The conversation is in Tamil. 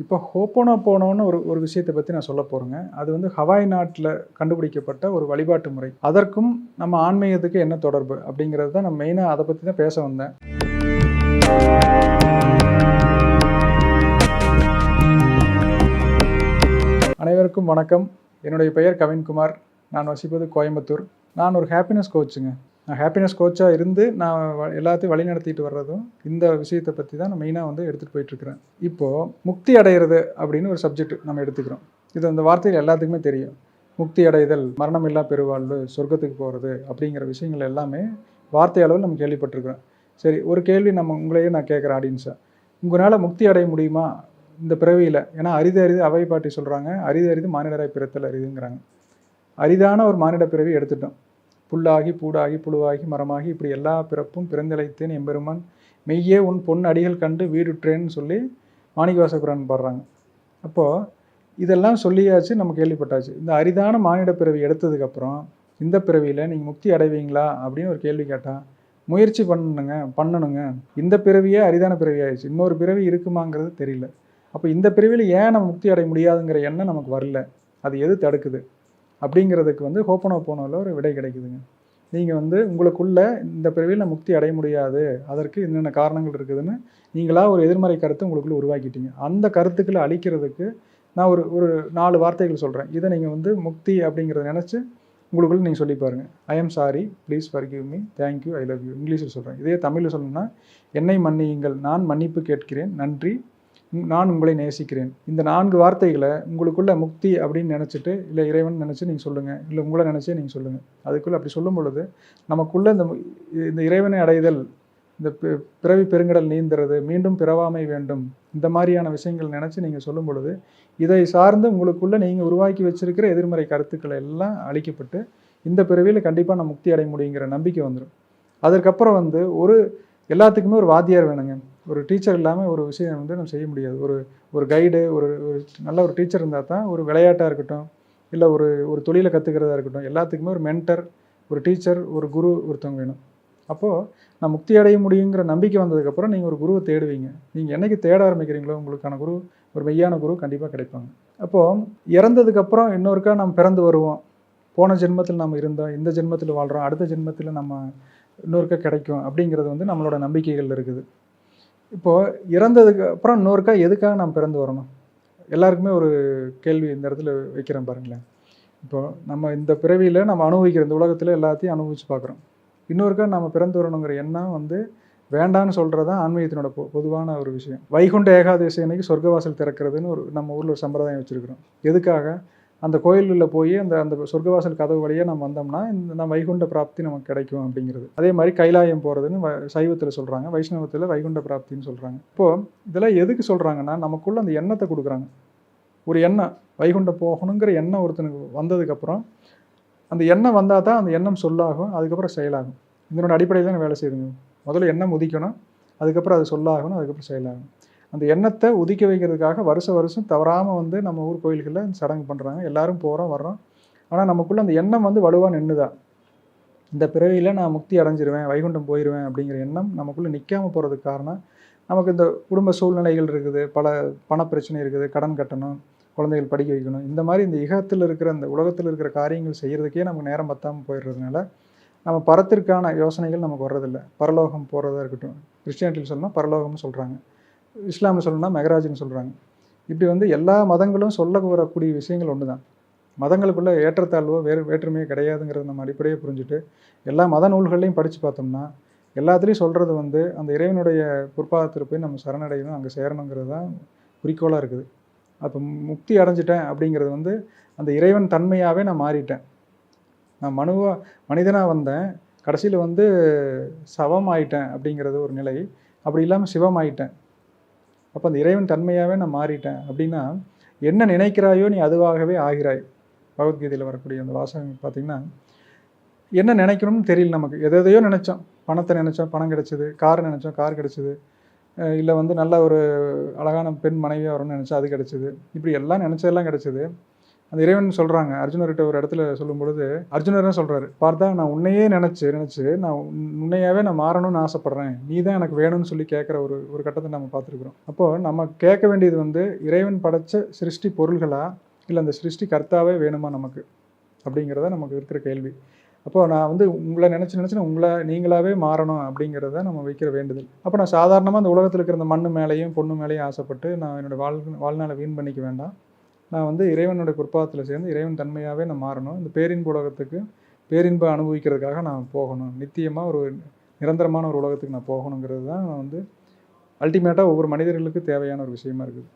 இப்போ ஹோப்போனோபோனோன்னு ஒரு ஒரு விஷயத்தை பற்றி நான் சொல்ல போகிறேங்க. அது வந்து ஹவாய் நாட்டில் கண்டுபிடிக்கப்பட்ட ஒரு வழிபாட்டு முறை. அதற்கும் நம்ம ஆன்மீகத்துக்கு என்ன தொடர்பு அப்படிங்கிறது தான் நான் மெயினாக அதை பற்றி தான் பேச வந்தேன். அனைவருக்கும் வணக்கம். என்னுடைய பெயர் கவின்குமார். நான் வசிப்பது கோயம்புத்தூர். நான் ஒரு ஹாப்பினஸ் கோச்சுங்க. நான் ஹாப்பினஸ் கோச்சாக இருந்து நான் எல்லாத்தையும் வழிநடத்திட்டு வர்றதும் இந்த விஷயத்தை பற்றி தான் நான் மெயினாக வந்து எடுத்துகிட்டு போயிட்டுருக்கிறேன். இப்போது முக்தி அடைகிறது அப்படின்னு ஒரு சப்ஜெக்ட் நம்ம எடுத்துக்கிறோம். இது அந்த வார்த்தைகள் எல்லாத்துக்குமே தெரியும். முக்தி அடைதல், மரணமில்லா பெருவாழ்வு, சொர்க்கத்துக்கு போகிறது அப்படிங்கிற விஷயங்கள் எல்லாமே வார்த்தை அளவில் நம்ம கேள்விப்பட்டிருக்கிறோம். சரி, ஒரு கேள்வி உங்களையே நான் கேட்குறேன் ஆடியன்ஸாக. உங்களால் முக்தி அடைய முடியுமா இந்த பிறவியில்? ஏன்னா அரிது அரிது அவை பாட்டி சொல்கிறாங்க, அரிது அரிது மானிடராய் பிறத்தல் அரிதுங்கிறாங்க. அரிதான ஒரு மானிட பிறவி எடுத்துட்டோம். புல்லாகி பூடாகி புழுவாகி மரமாகி இப்படி எல்லா பிறப்பும் பிறந்திழைத்தேன் எம்பெருமான் மெய்யே உன் பொன் அடிகள் கண்டு வீடுற்றேன்னு சொல்லி மாணிக்கவாசகபுரான் பாடுறாங்க. அப்போது இதெல்லாம் சொல்லியாச்சு, நம்ம கேள்விப்பட்டாச்சு. இந்த அரிதான மானிட பிறவி எடுத்ததுக்கப்புறம் இந்த பிறவியில் நீங்கள் முக்தி அடைவீங்களா அப்படின்னு ஒரு கேள்வி கேட்டால் முயற்சி பண்ணணுங்க. இந்த பிறவியே அரிதான பிறவி ஆயிடுச்சு, இன்னொரு பிறவி இருக்குமாங்கிறது தெரியல. அப்போ இந்த பிறவியில் ஏன் நம்ம முக்தி அடைய முடியாதுங்கிற எண்ணம் நமக்கு வரல, அது எது தடுக்குது அப்படிங்கிறதுக்கு வந்து ஹோப்போனோபோனோவில் ஒரு விடை கிடைக்குதுங்க. நீங்கள் வந்து உங்களுக்குள்ள இந்த பிறவியில் முக்தி அடைய முடியாது, அதற்கு என்னென்ன காரணங்கள் இருக்குதுன்னு நீங்களாக ஒரு எதிர்மறை கருத்தை உங்களுக்குள்ளே உருவாக்கிட்டீங்க. அந்த கருத்துக்களை அழிக்கிறதுக்கு நான் ஒரு ஒரு 4 வார்த்தைகள் சொல்கிறேன். இதை நீங்கள் வந்து முக்தி அப்படிங்கிறத நினச்சி உங்களுக்குள்ளே நீங்கள் சொல்லி பாருங்கள். I am sorry, please forgive me, thank you, I love you. இங்கிலீஷில் சொல்கிறேன். இதே தமிழில் சொல்லணும்னா, என்னை மன்னியுங்கள், நான் மன்னிப்பு கேட்கிறேன், நன்றி, நான் உங்களை நேசிக்கிறேன். இந்த 4 வார்த்தைகளை உங்களுக்குள்ள முக்தி அப்படின்னு நினச்சிட்டு, இல்லை இறைவன் நினச்சி நீங்கள் சொல்லுங்கள், இல்லை உங்களை நினச்சே நீங்கள் சொல்லுங்கள். அதுக்குள்ளே அப்படி சொல்லும் பொழுது நமக்குள்ளே இந்த இறைவனை அடைதல், இந்த பிறவி பெருங்கடல் நீந்துறது, மீண்டும் பிறவாமை வேண்டும், இந்த மாதிரியான விஷயங்கள் நினச்சி நீங்கள் சொல்லும் பொழுது இதை சார்ந்து உங்களுக்குள்ளே நீங்கள் உருவாக்கி வச்சிருக்கிற எதிர்மறை கருத்துக்களை எல்லாம் அழிக்கப்பட்டு இந்த பிறவியில் கண்டிப்பாக நான் முக்தி அடைய முடியுங்கிற நம்பிக்கை வந்துடும். அதற்கப்புறம் வந்து எல்லாத்துக்குமே ஒரு வாத்தியார் வேணுங்க. ஒரு டீச்சர் இல்லாமல் ஒரு விஷயம் வந்து நம்ம செய்ய முடியாது. ஒரு கைடு, ஒரு நல்ல ஒரு டீச்சர் இருந்தால் தான், ஒரு விளையாட்டாக இருக்கட்டும், இல்லை ஒரு தொழிலை கற்றுக்கிறதா இருக்கட்டும், எல்லாத்துக்குமே ஒரு மென்டர், ஒரு டீச்சர், ஒரு குரு ஒருத்தவங்க வேணும். அப்போது நான் முக்தி அடைய முடியுங்கிற நம்பிக்கை வந்ததுக்கப்புறம் நீங்கள் ஒரு குருவை தேடுவீங்க. நீங்கள் என்றைக்கு தேட ஆரம்பிக்கிறீங்களோ உங்களுக்கான குரு, ஒரு மெய்யான குரு கண்டிப்பாக கிடைப்பாங்க. அப்போது இறந்ததுக்கப்புறம் இன்னொருக்கா நம்ம பிறந்து வருவோம். போன ஜென்மத்தில் நம்ம இருந்தோம், இந்த ஜென்மத்தில் வாழ்கிறோம், அடுத்த ஜென்மத்தில் நம்ம இன்னொருக்கா கிடைக்கும் அப்படிங்கிறது வந்து நம்மளோட நம்பிக்கைகள் இருக்குது. இப்போது இறந்ததுக்கு அப்புறம் இன்னொருக்கா எதுக்காக நாம் பிறந்து வரணும்? எல்லாருக்குமே ஒரு கேள்வி இந்த இடத்துல வைக்கிறேன் பாருங்களேன். இப்போது நம்ம இந்த பிறவியில் நம்ம அனுபவிக்கிற இந்த உலகத்தில் எல்லாத்தையும் அனுபவித்து பார்க்குறோம். இன்னொருக்கா நம்ம பிறந்து வரணுங்கிற எண்ணம் வந்து வேண்டான்னு சொல்கிறது தான் ஆன்மீகத்தினோட பொதுவான ஒரு விஷயம். வைகுண்ட ஏகாதசி அன்னைக்கு சொர்க்கவாசல் திறக்கிறதுன்னு நம்ம ஊரில் ஒரு சம்பிரதாயம் வச்சுருக்கிறோம். எதுக்காக? அந்த கோயிலில் போய் அந்த சொர்க்கவாசல் கதவு வழியாக நம்ம வந்தோம்னா நம்ம வைகுண்ட பிராப்தி நமக்கு கிடைக்கும் அப்படிங்கிறது. அதே மாதிரி கைலாயம் போகிறதுன்னு சைவத்தில் சொல்கிறாங்க, வைஷ்ணவத்தில் வைகுண்ட பிராப்தின்னு சொல்கிறாங்க. இப்போது இதெல்லாம் எதுக்கு சொல்கிறாங்கன்னா, நமக்குள்ளே அந்த எண்ணத்தை கொடுக்குறாங்க. ஒரு எண்ணம் வைகுண்டம் போகணுங்கிற எண்ணம் ஒருத்தனுக்கு வந்ததுக்கப்புறம் அந்த எண்ணம் வந்தால் தான் அந்த எண்ணம் சொல்லாகும், அதுக்கப்புறம் செயலாகும். இதனோட அடிப்படையில் தான் வேலை செய்யுதுங்க. முதல்ல எண்ணம் உதிக்கணும், அதுக்கப்புறம் அது சொல்லாகணும், அதுக்கப்புறம் செயலாகும். அந்த எண்ணத்தை உதிக்க வைக்கிறதுக்காக வருஷம் தவறாமல் வந்து நம்ம ஊர் கோயில்களில் சடங்கு பண்ணுறாங்க. எல்லோரும் போகிறோம் வர்றோம். ஆனால் நமக்குள்ளே அந்த எண்ணம் வந்து வலுவாக நின்றுதான். இந்த பிறவியில் நான் முக்தி அடைஞ்சிருவேன், வைகுண்டம் போயிடுவேன் அப்படிங்கிற எண்ணம் நமக்குள்ளே நிற்காமல் போகிறதுக்கு காரணம், நமக்கு இந்த குடும்ப சூழ்நிலைகள் இருக்குது, பண பிரச்சனை இருக்குது, கடன் கட்டணும், குழந்தைகள் படிக்க வைக்கணும், இந்த மாதிரி இந்த இகத்தில் இருக்கிற இந்த உலகத்தில் இருக்கிற காரியங்கள் செய்கிறதுக்கே நமக்கு நேரம் பத்தாமல் போயிடுறதுனால நம்ம பரத்திற்கான யோசனைகள் நமக்கு வர்றதில்லை. பரலோகம் போகிறதா இருக்கட்டும், கிறிஸ்டியானிட்டியில் சொல்லணும்னா பரலோகம்னு சொல்கிறாங்க, இஸ்லாமில் சொல்லணும்னா மெகராஜ்னு சொல்கிறாங்க. இப்படி வந்து எல்லா மதங்களும் சொல்ல வரக்கூடிய விஷயங்கள் ஒன்று தான். மதங்களுக்குள்ளே ஏற்றத்தாழ்வோ வேற்றுமையோ கிடையாதுங்கிறத நம்ம அடிப்படையே புரிஞ்சுட்டு எல்லா மத நூல்களையும் படித்து பார்த்தோம்னா எல்லாத்துலேயும் சொல்கிறது வந்து அந்த இறைவனுடைய பொற்பாதத்தில் போய் நம்ம சரணடையணும், அங்கே சேரணுங்கிறது தான் குறிக்கோளாக இருக்குது. அப்போ முக்தி அடைஞ்சிட்டேன் அப்படிங்கிறது வந்து அந்த இறைவன் தன்மையாகவே நான் மாறிட்டேன். நான் மனிதனாக வந்தேன், கடைசியில் வந்து சவம் ஆயிட்டேன் அப்படிங்கிறது ஒரு நிலை. அப்படி இல்லாமல் சிவம் ஆயிட்டேன். அப்போ அந்த இறைவன் தன்மையாகவே நான் மாறிட்டேன் அப்படின்னா, என்ன நினைக்கிறாயோ நீ அதுவாகவே ஆகிறாய். பகவத்கீதையில் வரக்கூடிய அந்த வாசகம் பார்த்திங்கன்னா, என்ன நினைக்கணும்னு தெரியல நமக்கு. எதையோ நினச்சோம், பணத்தை நினச்சோம், பணம் கிடச்சிது, கார் நினச்சோம், கார் கிடச்சிது, இல்லை வந்து நல்ல ஒரு அழகான பெண் மனைவியாக வரும்னு நினச்சா அது கிடச்சிது. இப்படி எல்லாம் நினச்சதெல்லாம் கிடச்சிது. அந்த இறைவன் சொல்கிறாங்க அர்ஜுனர்கிட்ட ஒரு இடத்துல சொல்லும் பொழுது அர்ஜுனர் தான் சொல்கிறாரு, பார்த்தா நான் உன்னையே நினச்சி நான் உன்னையாவே நான் மாறணும்னு ஆசைப்பட்றேன், நீ தான் எனக்கு வேணும்னு சொல்லி கேட்குற ஒரு ஒரு கட்டத்தை நம்ம பார்த்துருக்குறோம். அப்போது நம்ம கேட்க வேண்டியது வந்து இறைவன் படைத்த சிருஷ்டி பொருள்களா இல்லை அந்த சிருஷ்டி கர்த்தாவே வேணுமா நமக்கு அப்படிங்கிறத நமக்கு இருக்கிற கேள்வி. அப்போது நான் வந்து உங்களை நினச்சி நான் உங்களை நீங்களாகவே மாறணும் அப்படிங்கிறத நம்ம வைக்கிற வேண்டுதல். அப்போ நான் சாதாரணமாக அந்த உலகத்தில் இருக்கிற இந்த மண்ணு மேலேயும் பொண்ணு மேலேயும் ஆசைப்பட்டு நான் என்னோடய வாழ்நாளை வீண் பண்ணிக்க வேண்டாம். நான் வந்து இறைவனுடைய குற்பாதத்தில் சேர்ந்து இறைவன் தன்மையாகவே நான் மாறணும். இந்த பேரின்ப உலகத்துக்கு பேரின்ப அனுபவிக்கிறதுக்காக நான் போகணும். நித்தியமாக ஒரு நிரந்தரமான ஒரு உலகத்துக்கு நான் போகணுங்கிறது தான் நான் வந்து அல்டிமேட்டாக ஒவ்வொரு மனிதர்களுக்கு தேவையான ஒரு விஷயமா இருக்குது.